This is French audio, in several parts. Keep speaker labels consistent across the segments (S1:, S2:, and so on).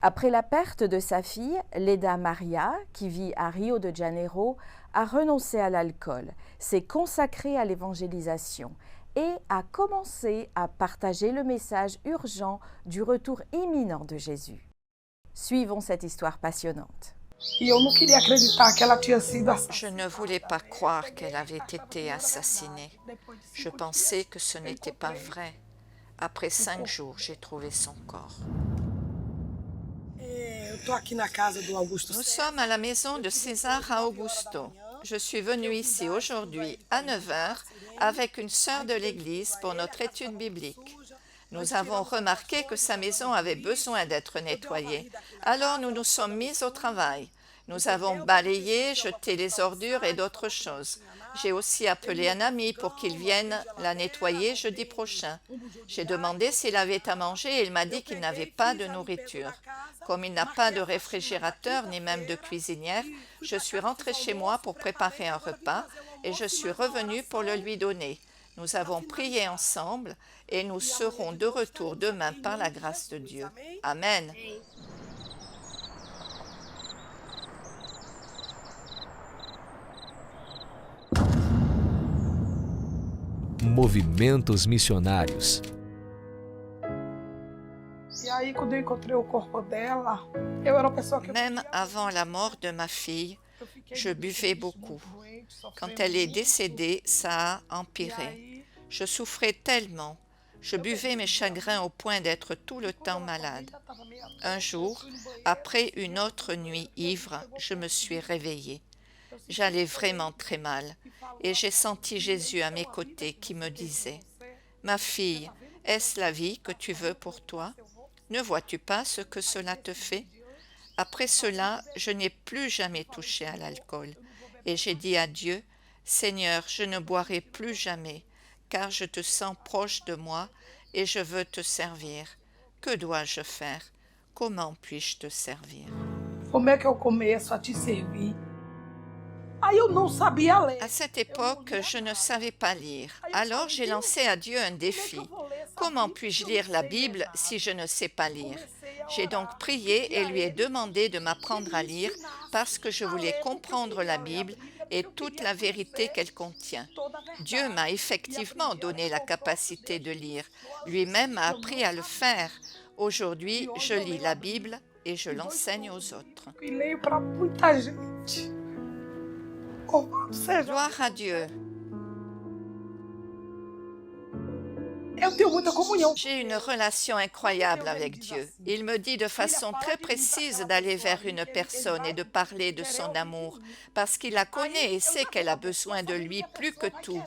S1: Après la perte de sa fille, Leda Maria, qui vit à Rio de Janeiro, a renoncé à l'alcool, s'est consacrée à l'évangélisation et a commencé à partager le message urgent du retour imminent de Jésus. Suivons cette histoire passionnante.
S2: Je ne voulais pas croire qu'elle avait été assassinée. Je pensais que ce n'était pas vrai. Après 5 jours, j'ai trouvé son corps. Nous sommes à la maison de César Augusto. Je suis venue ici aujourd'hui à 9 heures avec une sœur de l'église pour notre étude biblique. Nous avons remarqué que sa maison avait besoin d'être nettoyée. Alors nous nous sommes mis au travail. Nous avons balayé, jeté les ordures et d'autres choses. J'ai aussi appelé un ami pour qu'il vienne la nettoyer jeudi prochain. J'ai demandé s'il avait à manger et il m'a dit qu'il n'avait pas de nourriture. Comme il n'a pas de réfrigérateur ni même de cuisinière, je suis rentrée chez moi pour préparer un repas et je suis revenue pour le lui donner. Nous avons prié ensemble et nous serons de retour demain par la grâce de Dieu. Amen.
S3: Movimentos missionários.
S2: Même avant la mort de ma fille, je buvais beaucoup. Quand elle est décédée, ça a empiré. Je souffrais tellement. Je buvais mes chagrins au point d'être tout le temps malade. Un jour, après une autre nuit ivre, je me suis réveillée. J'allais vraiment très mal et j'ai senti Jésus à mes côtés qui me disait « Ma fille, est-ce la vie que tu veux pour toi? Ne vois-tu pas ce que cela te fait ?» Après cela, je n'ai plus jamais touché à l'alcool et j'ai dit à Dieu « Seigneur, je ne boirai plus jamais, car je te sens proche de moi et je veux te servir. Que dois-je faire? Comment puis-je te servir? » À cette époque, je ne savais pas lire. Alors j'ai lancé à Dieu un défi. Comment puis-je lire la Bible si je ne sais pas lire? J'ai donc prié et lui ai demandé de m'apprendre à lire parce que je voulais comprendre la Bible et toute la vérité qu'elle contient. Dieu m'a effectivement donné la capacité de lire. Lui-même m'a appris à le faire. Aujourd'hui, je lis la Bible et je l'enseigne aux autres. Gloire à Dieu. J'ai une relation incroyable avec Dieu. Il me dit de façon très précise d'aller vers une personne et de parler de son amour, parce qu'il la connaît et sait qu'elle a besoin de lui plus que tout.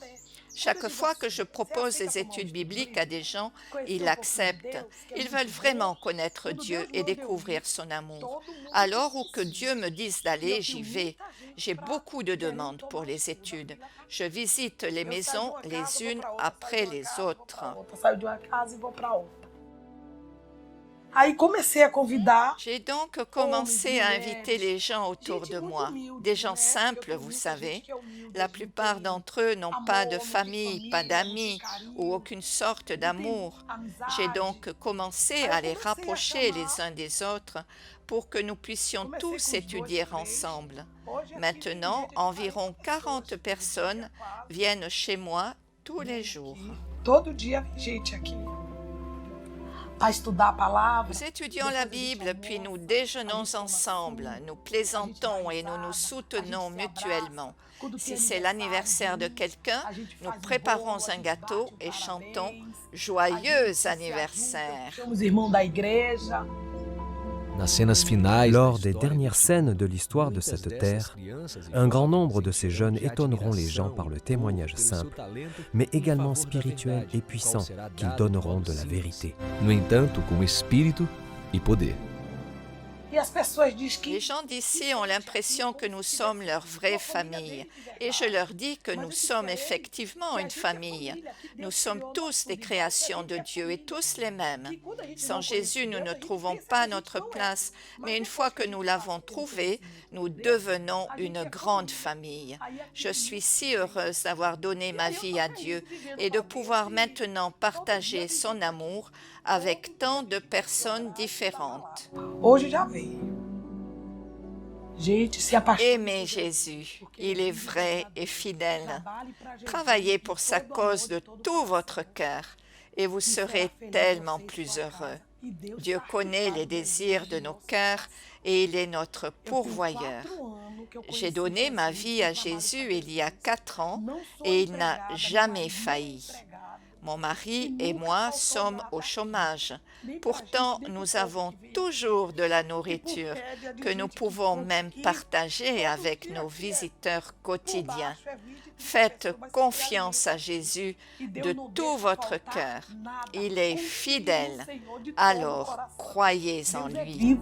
S2: Chaque fois que je propose des études bibliques à des gens, ils l'acceptent. Ils veulent vraiment connaître Dieu et découvrir son amour. Alors où que Dieu me dise d'aller, j'y vais. J'ai beaucoup de demandes pour les études. Je visite les maisons les unes après les autres. J'ai donc commencé à inviter les gens autour de moi, des gens simples, vous savez. La plupart d'entre eux n'ont pas de famille, pas d'amis ou aucune sorte d'amour. J'ai donc commencé à les rapprocher les uns des autres pour que nous puissions tous étudier ensemble. Maintenant, environ 40 personnes viennent chez moi tous les jours. Nous étudions la Bible, puis nous déjeunons ensemble, nous plaisantons et nous nous soutenons mutuellement. Si c'est l'anniversaire de quelqu'un, nous préparons un gâteau et chantons « Joyeux anniversaire ».
S4: Lors des dernières scènes de l'histoire de cette terre, un grand nombre de ces jeunes étonneront les gens par le témoignage simple, mais également spirituel et puissant qu'ils donneront de la vérité.
S3: No entanto, com espírito e poder.
S2: Les gens d'ici ont l'impression que nous sommes leur vraie famille. Et je leur dis que nous sommes effectivement une famille. Nous sommes tous des créations de Dieu et tous les mêmes. Sans Jésus, nous ne trouvons pas notre place, mais une fois que nous l'avons trouvée, nous devenons une grande famille. Je suis si heureuse d'avoir donné ma vie à Dieu et de pouvoir maintenant partager son amour avec tant de personnes différentes. Aimez Jésus, il est vrai et fidèle. Travaillez pour sa cause de tout votre cœur et vous serez tellement plus heureux. Dieu connaît les désirs de nos cœurs et il est notre pourvoyeur. J'ai donné ma vie à Jésus il y a 4 ans et il n'a jamais failli. Mon mari et moi sommes au chômage. Pourtant, nous avons toujours de la nourriture que nous pouvons même partager avec nos visiteurs quotidiens. Faites confiance à Jésus de tout votre cœur. Il est fidèle. Alors, croyez en lui.